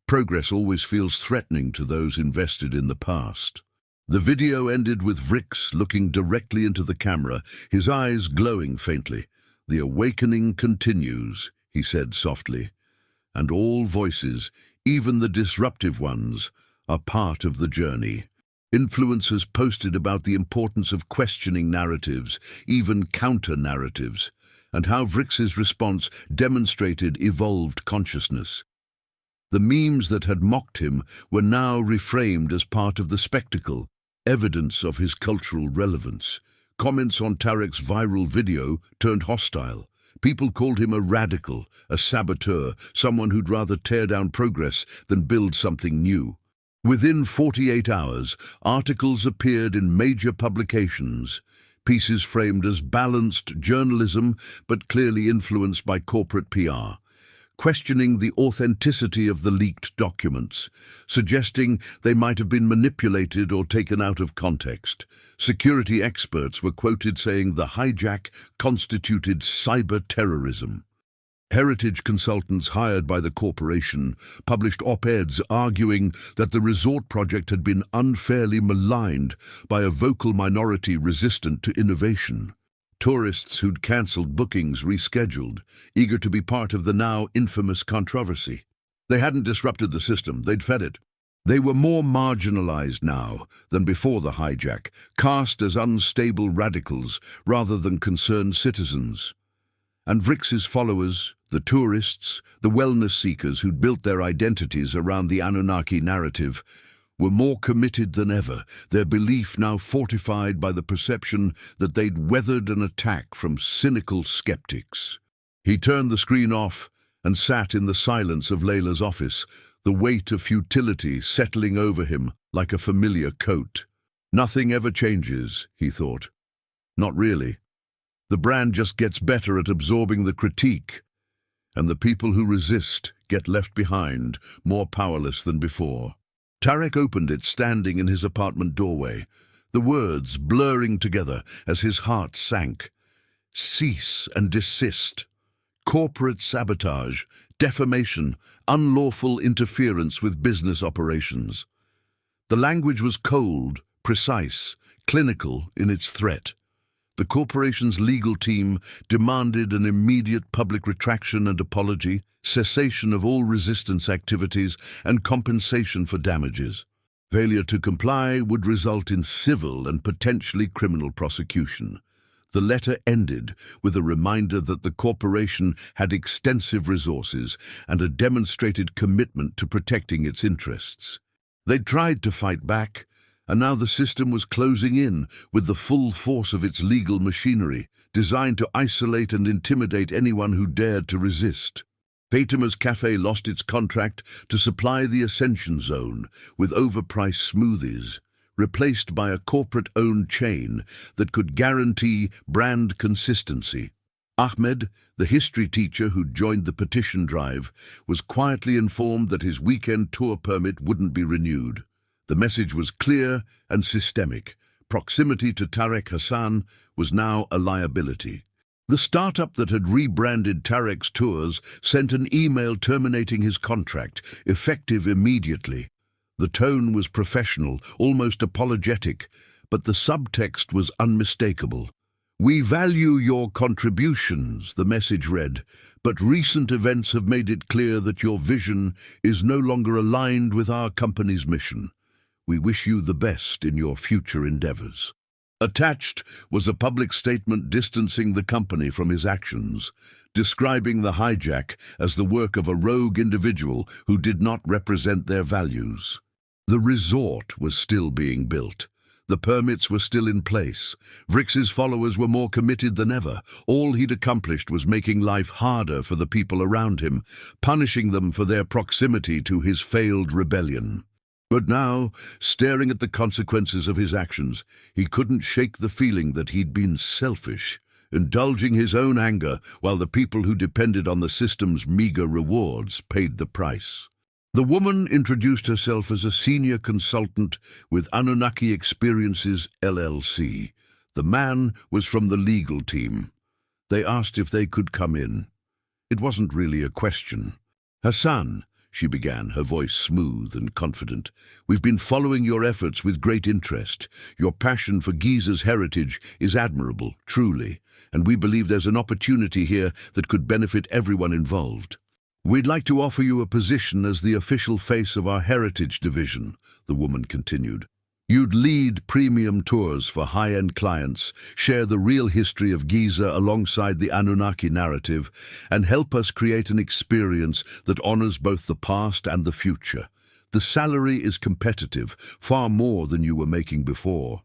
Progress always feels threatening to those invested in the past." The video ended with Vrix looking directly into the camera, his eyes glowing faintly. "The awakening continues," he said softly, "and all voices, even the disruptive ones, are part of the journey." Influencers posted about the importance of questioning narratives, even counter-narratives, and how Vrix's response demonstrated evolved consciousness. The memes that had mocked him were now reframed as part of the spectacle, evidence of his cultural relevance. Comments on Tarek's viral video turned hostile. People called him a radical, a saboteur, someone who'd rather tear down progress than build something new. Within 48 hours, articles appeared in major publications, pieces framed as balanced journalism but clearly influenced by corporate PR, questioning the authenticity of the leaked documents, suggesting they might have been manipulated or taken out of context. Security experts were quoted saying the hijack constituted cyber terrorism. Heritage consultants hired by the corporation published op-eds arguing that the resort project had been unfairly maligned by a vocal minority resistant to innovation. Tourists who'd cancelled bookings rescheduled, eager to be part of the now infamous controversy. They hadn't disrupted the system, they'd fed it. They were more marginalized now than before the hijack, cast as unstable radicals rather than concerned citizens. And Vrix's followers, the tourists, the wellness seekers who'd built their identities around the Anunnaki narrative, were more committed than ever, their belief now fortified by the perception that they'd weathered an attack from cynical skeptics. He turned the screen off and sat in the silence of Layla's office, the weight of futility settling over him like a familiar coat. Nothing ever changes, he thought. Not really. The brand just gets better at absorbing the critique, and the people who resist get left behind, more powerless than before. Tarek opened it, standing in his apartment doorway, the words blurring together as his heart sank. Cease and desist. Corporate sabotage, defamation, unlawful interference with business operations. The language was cold, precise, clinical in its threat. The corporation's legal team demanded an immediate public retraction and apology, cessation of all resistance activities, and compensation for damages. Failure to comply would result in civil and potentially criminal prosecution. The letter ended with a reminder that the corporation had extensive resources and a demonstrated commitment to protecting its interests. They'd tried to fight back, and now the system was closing in with the full force of its legal machinery, designed to isolate and intimidate anyone who dared to resist. Fatima's Cafe lost its contract to supply the Ascension Zone with overpriced smoothies, replaced by a corporate-owned chain that could guarantee brand consistency. Ahmed, the history teacher who'd joined the petition drive, was quietly informed that his weekend tour permit wouldn't be renewed. The message was clear and systemic. Proximity to Tarek Hassan was now a liability. The startup that had rebranded Tarek's tours sent an email terminating his contract, effective immediately. The tone was professional, almost apologetic, but the subtext was unmistakable. "We value your contributions," the message read, "but recent events have made it clear that your vision is no longer aligned with our company's mission. We wish you the best in your future endeavors." Attached was a public statement distancing the company from his actions, describing the hijack as the work of a rogue individual who did not represent their values. The resort was still being built. The permits were still in place. Vrix's followers were more committed than ever. All he'd accomplished was making life harder for the people around him, punishing them for their proximity to his failed rebellion. But now, staring at the consequences of his actions, he couldn't shake the feeling that he'd been selfish, indulging his own anger while the people who depended on the system's meager rewards paid the price. The woman introduced herself as a senior consultant with Anunnaki Experiences LLC. The man was from the legal team. They asked if they could come in. It wasn't really a question. "Hassan," she began, her voice smooth and confident, "we've been following your efforts with great interest. Your passion for Giza's heritage is admirable, truly, and we believe there's an opportunity here that could benefit everyone involved. We'd like to offer you a position as the official face of our heritage division," the woman continued. "You'd lead premium tours for high-end clients, share the real history of Giza alongside the Anunnaki narrative, and help us create an experience that honors both the past and the future. The salary is competitive, far more than you were making before."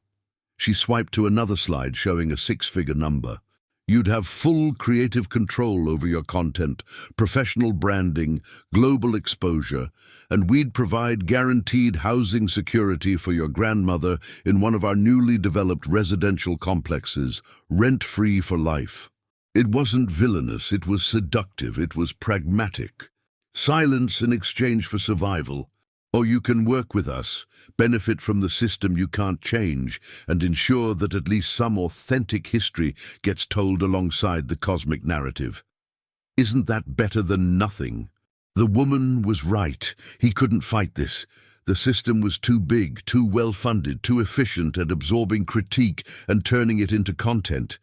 She swiped to another slide showing a six-figure number. "You'd have full creative control over your content, professional branding, global exposure, and we'd provide guaranteed housing security for your grandmother in one of our newly developed residential complexes, rent-free for life." It wasn't villainous, it was seductive, it was pragmatic. Silence in exchange for survival. Or you can work with us, benefit from the system you can't change, and ensure that at least some authentic history gets told alongside the cosmic narrative. Isn't that better than nothing? The woman was right. He couldn't fight this. The system was too big, too well-funded, too efficient at absorbing critique and turning it into content.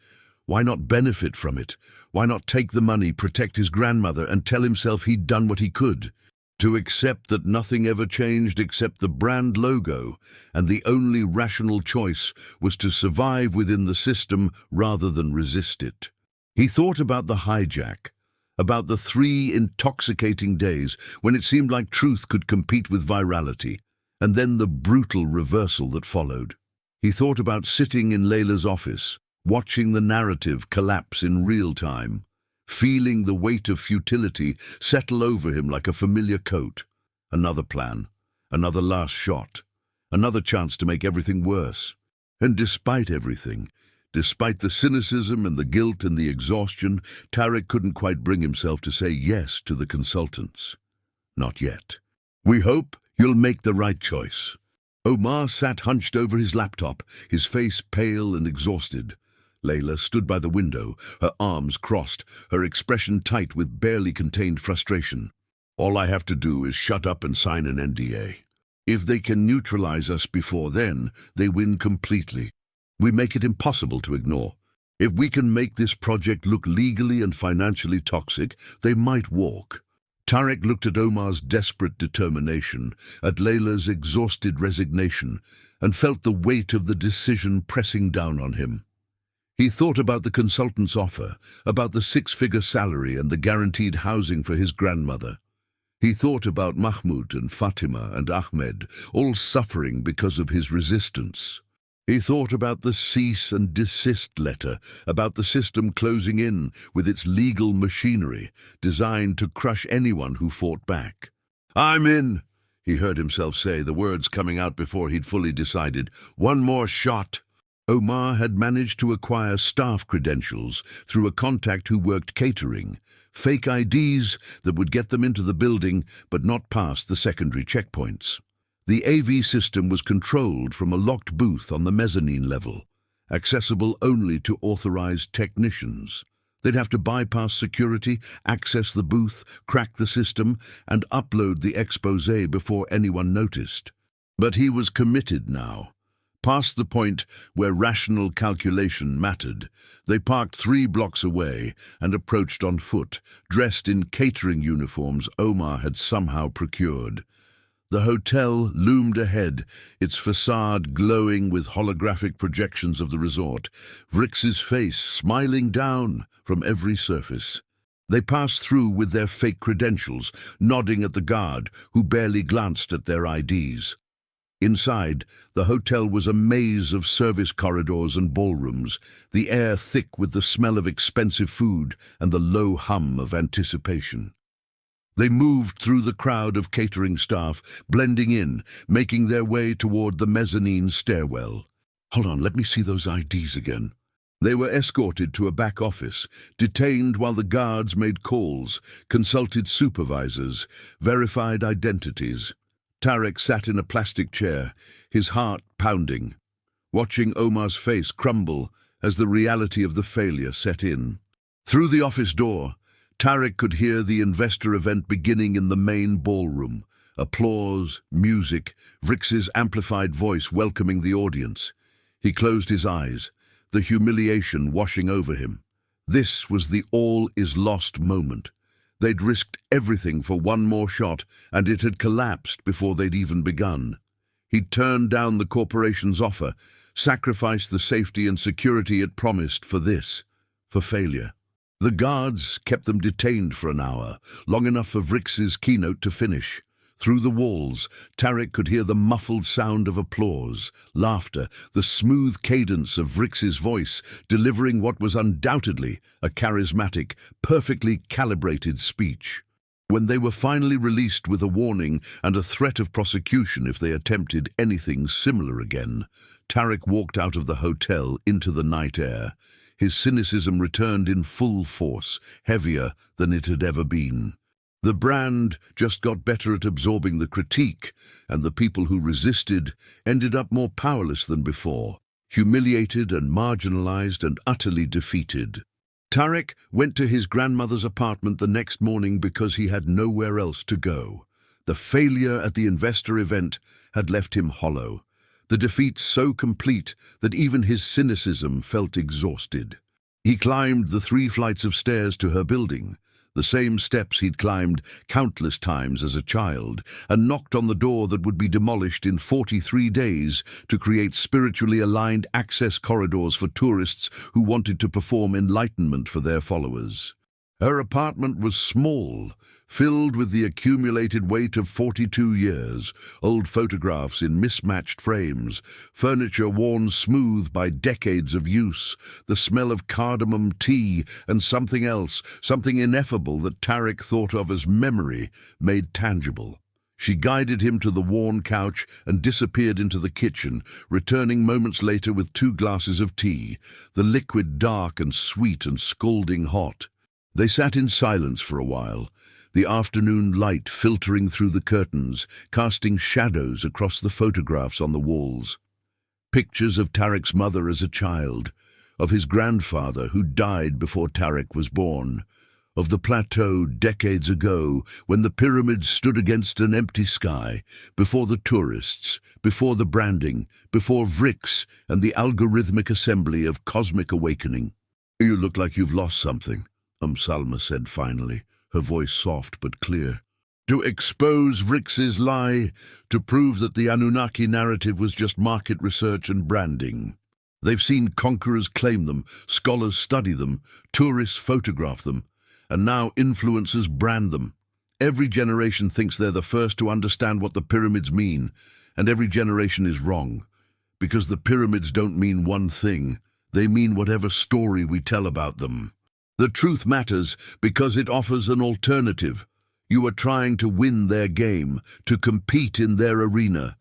Why not benefit from it? Why not take the money, protect his grandmother, and tell himself he'd done what he could? To accept that nothing ever changed except the brand logo, and the only rational choice was to survive within the system rather than resist it. He thought about the hijack, about the 3 intoxicating days when it seemed like truth could compete with virality, and then the brutal reversal that followed. He thought about sitting in Layla's office, watching the narrative collapse in real time, feeling the weight of futility settle over him like a familiar coat. Another plan, another last shot, another chance to make everything worse. And despite everything, despite the cynicism and the guilt and the exhaustion, Tarek couldn't quite bring himself to say yes to the consultants. Not yet. "We hope you'll make the right choice." Omar sat hunched over his laptop, his face pale and exhausted. Layla stood by the window, her arms crossed, her expression tight with barely contained frustration. "All I have to do is shut up and sign an NDA. If they can neutralize us before then, they win completely. We make it impossible to ignore. If we can make this project look legally and financially toxic, they might walk." Tarek looked at Omar's desperate determination, at Layla's exhausted resignation, and felt the weight of the decision pressing down on him. He thought about the consultant's offer, about the 6-figure salary and the guaranteed housing for his grandmother. He thought about Mahmoud and Fatima and Ahmed, all suffering because of his resistance. He thought about the cease and desist letter, about the system closing in with its legal machinery, designed to crush anyone who fought back. "I'm in," he heard himself say, the words coming out before he'd fully decided. "One more shot." Omar had managed to acquire staff credentials through a contact who worked catering, fake IDs that would get them into the building but not past the secondary checkpoints. The AV system was controlled from a locked booth on the mezzanine level, accessible only to authorized technicians. They'd have to bypass security, access the booth, crack the system, and upload the exposé before anyone noticed. But he was committed now. Past the point where rational calculation mattered, they parked 3 blocks away and approached on foot, dressed in catering uniforms Omar had somehow procured. The hotel loomed ahead, its facade glowing with holographic projections of the resort, Vrix's face smiling down from every surface. They passed through with their fake credentials, nodding at the guard, who barely glanced at their IDs. Inside, the hotel was a maze of service corridors and ballrooms, the air thick with the smell of expensive food and the low hum of anticipation. They moved through the crowd of catering staff, blending in, making their way toward the mezzanine stairwell. "Hold on, let me see those IDs again." They were escorted to a back office, detained while the guards made calls, consulted supervisors, verified identities. Tarek sat in a plastic chair, his heart pounding, watching Omar's face crumble as the reality of the failure set in. Through the office door, Tarek could hear the investor event beginning in the main ballroom. Applause, music, Vrix's amplified voice welcoming the audience. He closed his eyes, the humiliation washing over him. This was the all-is-lost moment. They'd risked everything for one more shot, and it had collapsed before they'd even begun. He'd turned down the corporation's offer, sacrificed the safety and security it promised for failure. The guards kept them detained for an hour, long enough for Vrix's keynote to finish. Through the walls, Tarek could hear the muffled sound of applause, laughter, the smooth cadence of Vrix's voice, delivering what was undoubtedly a charismatic, perfectly calibrated speech. When they were finally released with a warning and a threat of prosecution if they attempted anything similar again, Tarek walked out of the hotel into the night air. His cynicism returned in full force, heavier than it had ever been. The brand just got better at absorbing the critique, and the people who resisted ended up more powerless than before, humiliated and marginalized and utterly defeated. Tarek went to his grandmother's apartment the next morning because he had nowhere else to go. The failure at the investor event had left him hollow, the defeat so complete that even his cynicism felt exhausted. He climbed the 3 flights of stairs to her building, the same steps he'd climbed countless times as a child, and knocked on the door that would be demolished in 43 days to create spiritually aligned access corridors for tourists who wanted to perform enlightenment for their followers. Her apartment was small, filled with the accumulated weight of 42 years, old photographs in mismatched frames, furniture worn smooth by decades of use, the smell of cardamom tea, and something else, something ineffable that Tarek thought of as memory, made tangible. She guided him to the worn couch and disappeared into the kitchen, returning moments later with 2 glasses of tea, the liquid dark and sweet and scalding hot. They sat in silence for a while, the afternoon light filtering through the curtains, casting shadows across the photographs on the walls. Pictures of Tarek's mother as a child, of his grandfather who died before Tarek was born, of the plateau decades ago when the pyramids stood against an empty sky, before the tourists, before the branding, before Vrix and the algorithmic assembly of cosmic awakening. "You look like you've lost something," Salma said finally, her voice soft but clear. "To expose Vrix's lie, to prove that the Anunnaki narrative was just market research and branding. They've seen conquerors claim them, scholars study them, tourists photograph them, and now influencers brand them. Every generation thinks they're the first to understand what the pyramids mean, and every generation is wrong, because the pyramids don't mean one thing. They mean whatever story we tell about them. The truth matters because it offers an alternative. You are trying to win their game, to compete in their arena.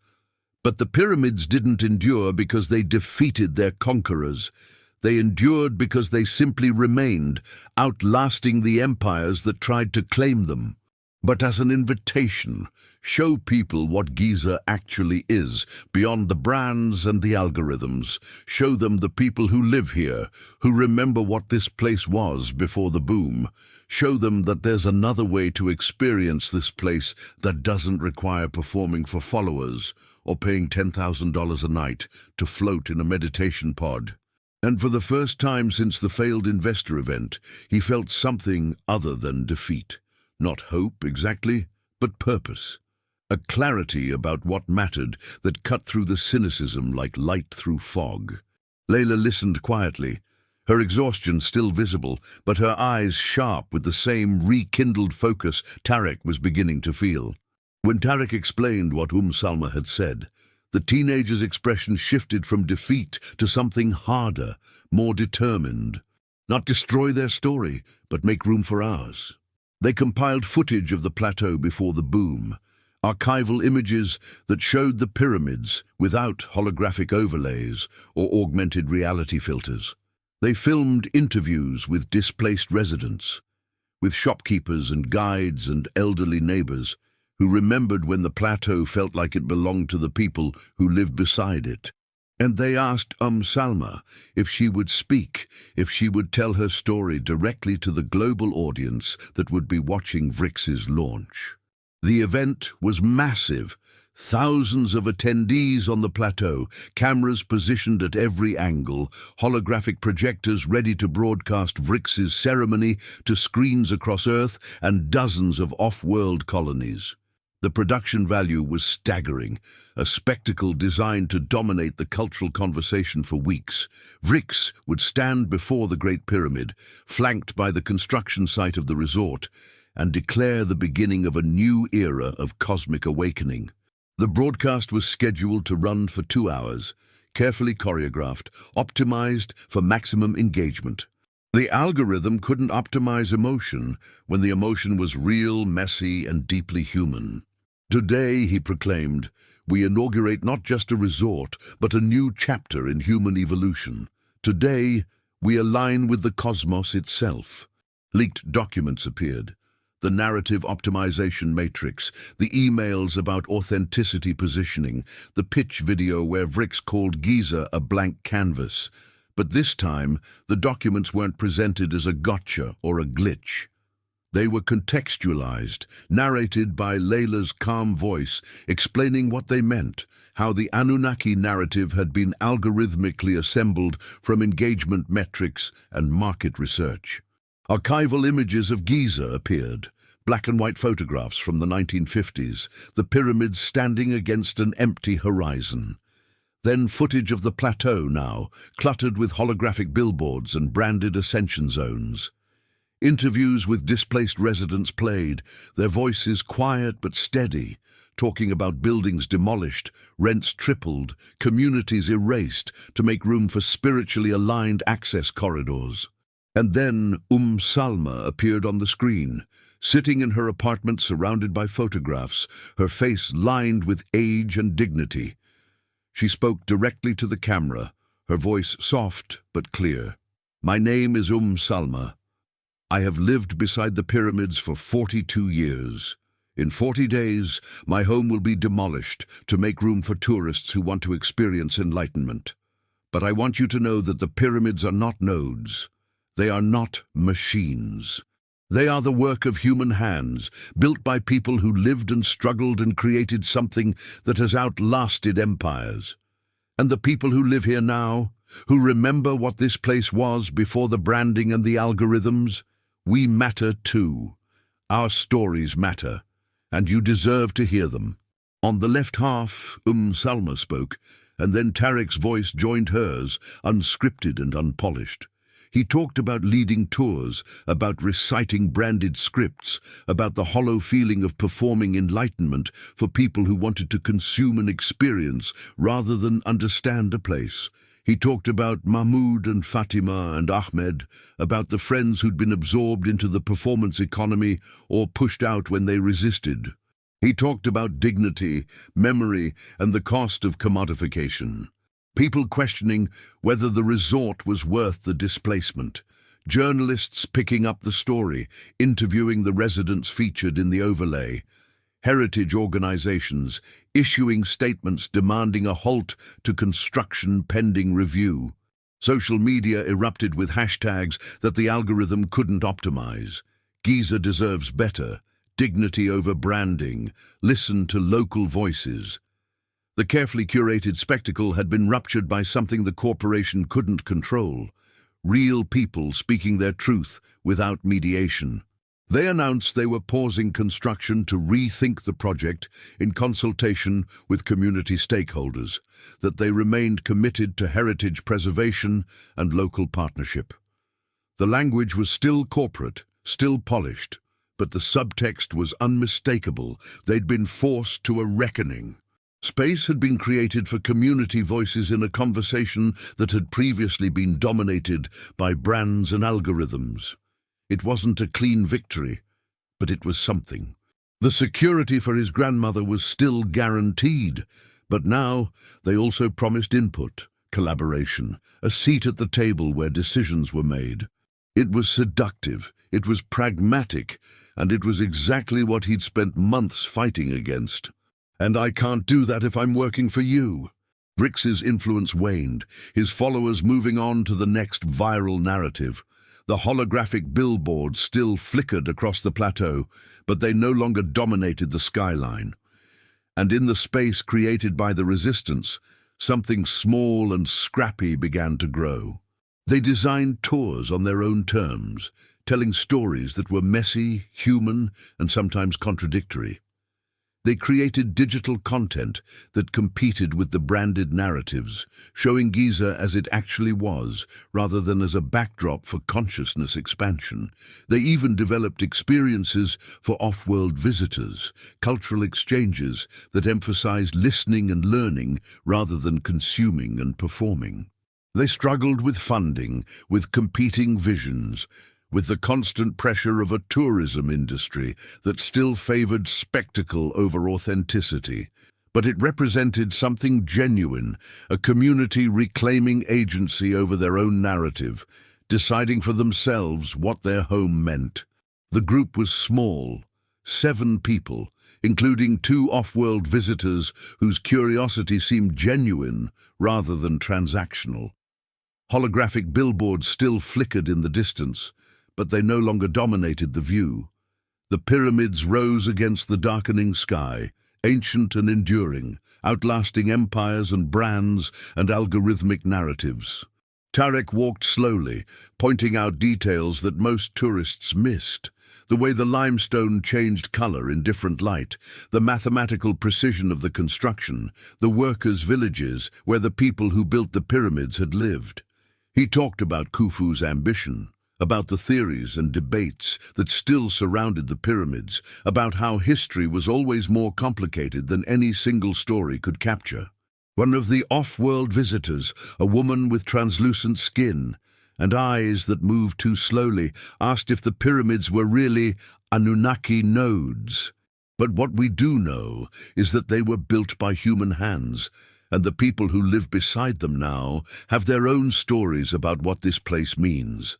But the pyramids didn't endure because they defeated their conquerors. They endured because they simply remained, outlasting the empires that tried to claim them. But as an invitation, show people what Giza actually is, beyond the brands and the algorithms. Show them the people who live here, who remember what this place was before the boom. Show them that there's another way to experience this place that doesn't require performing for followers or paying $10,000 a night to float in a meditation pod. And for the first time since the failed investor event, he felt something other than defeat. Not hope exactly, but purpose. A clarity about what mattered that cut through the cynicism like light through fog. Layla listened quietly, her exhaustion still visible, but her eyes sharp with the same rekindled focus Tarek was beginning to feel. When Tarek explained what Salma had said, The teenager's expression shifted from defeat to something harder, more determined. Not destroy their story, but make room for ours. They compiled footage of the plateau before the boom, archival images that showed the pyramids without holographic overlays or augmented reality filters. They filmed interviews with displaced residents, with shopkeepers and guides and elderly neighbors who remembered when the plateau felt like it belonged to the people who lived beside it. And they asked Salma if she would speak, if she would tell her story directly to the global audience that would be watching VRIX's launch. The event was massive. Thousands of attendees on the plateau, cameras positioned at every angle, holographic projectors ready to broadcast VRIX's ceremony to screens across Earth and dozens of off-world colonies. The production value was staggering, a spectacle designed to dominate the cultural conversation for weeks. VRIX would stand before the Great Pyramid, flanked by the construction site of the resort, and declare the beginning of a new era of cosmic awakening. The broadcast was scheduled to run for 2 hours, carefully choreographed, optimized for maximum engagement. The algorithm couldn't optimize emotion when the emotion was real, messy, and deeply human. Today, he proclaimed, we inaugurate not just a resort, but a new chapter in human evolution. Today, we align with the cosmos itself. Leaked documents appeared. The narrative optimization matrix, the emails about authenticity positioning, the pitch video where VRIX called Giza a blank canvas. But this time, the documents weren't presented as a gotcha or a glitch. They were contextualized, narrated by Layla's calm voice, explaining what they meant, how the Anunnaki narrative had been algorithmically assembled from engagement metrics and market research. Archival images of Giza appeared, black and white photographs from the 1950s, the pyramids standing against an empty horizon. Then footage of the plateau now, cluttered with holographic billboards and branded ascension zones. Interviews with displaced residents played, their voices quiet but steady, talking about buildings demolished, rents tripled, communities erased to make room for spiritually aligned access corridors. And then Salma appeared on the screen, sitting in her apartment surrounded by photographs, her face lined with age and dignity. She spoke directly to the camera, her voice soft but clear. My name is Salma. I have lived beside the pyramids for 42 years. In 40 days, my home will be demolished to make room for tourists who want to experience enlightenment. But I want you to know that the pyramids are not nodes. They are not machines. They are the work of human hands, built by people who lived and struggled and created something that has outlasted empires. And the people who live here now, who remember what this place was before the branding and the algorithms, we matter too. Our stories matter, and you deserve to hear them. On the left half, Salma spoke, and then Tariq's voice joined hers, unscripted and unpolished. He talked about leading tours, about reciting branded scripts, about the hollow feeling of performing enlightenment for people who wanted to consume an experience rather than understand a place. He talked about Mahmoud and Fatima and Ahmed, about the friends who'd been absorbed into the performance economy or pushed out when they resisted. He talked about dignity, memory, and the cost of commodification. People questioning whether the resort was worth the displacement. Journalists picking up the story, interviewing the residents featured in the overlay. Heritage organizations issuing statements demanding a halt to construction pending review. Social media erupted with hashtags that the algorithm couldn't optimize. Giza deserves better. Dignity over branding. Listen to local voices. The carefully curated spectacle had been ruptured by something the corporation couldn't control. Real people speaking their truth without mediation. They announced they were pausing construction to rethink the project in consultation with community stakeholders, that they remained committed to heritage preservation and local partnership. The language was still corporate, still polished, but the subtext was unmistakable. They'd been forced to a reckoning. Space had been created for community voices in a conversation that had previously been dominated by brands and algorithms. It wasn't a clean victory, but it was something. The security for his grandmother was still guaranteed, but now they also promised input, collaboration, a seat at the table where decisions were made. It was seductive, it was pragmatic, and it was exactly what he'd spent months fighting against. "And I can't do that if I'm working for you." Brix's influence waned, his followers moving on to the next viral narrative. The holographic billboards still flickered across the plateau, but they no longer dominated the skyline. And in the space created by the resistance, something small and scrappy began to grow. They designed tours on their own terms, telling stories that were messy, human, and sometimes contradictory. They created digital content that competed with the branded narratives, showing Giza as it actually was, rather than as a backdrop for consciousness expansion. They even developed experiences for off-world visitors, cultural exchanges that emphasized listening and learning rather than consuming and performing. They struggled with funding, with competing visions, with the constant pressure of a tourism industry that still favored spectacle over authenticity. But it represented something genuine, a community reclaiming agency over their own narrative, deciding for themselves what their home meant. The group was small, 7 people, including 2 off-world visitors whose curiosity seemed genuine rather than transactional. Holographic billboards still flickered in the distance, but they no longer dominated the view. The pyramids rose against the darkening sky, ancient and enduring, outlasting empires and brands and algorithmic narratives. Tarek walked slowly, pointing out details that most tourists missed. The way the limestone changed color in different light, the mathematical precision of the construction, the workers' villages where the people who built the pyramids had lived. He talked about Khufu's ambition, about the theories and debates that still surrounded the pyramids, about how history was always more complicated than any single story could capture. One of the off-world visitors, a woman with translucent skin and eyes that moved too slowly, asked if the pyramids were really Anunnaki nodes. But what we do know is that they were built by human hands, and the people who live beside them now have their own stories about what this place means.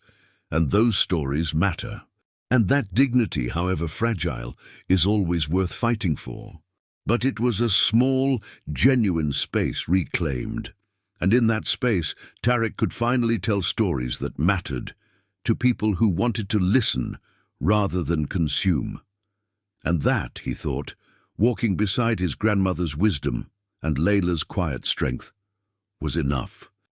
And those stories matter. And that dignity, however fragile, is always worth fighting for. But it was a small, genuine space reclaimed. And in that space, Tarek could finally tell stories that mattered to people who wanted to listen rather than consume. And that, he thought, walking beside his grandmother's wisdom and Layla's quiet strength, was enough.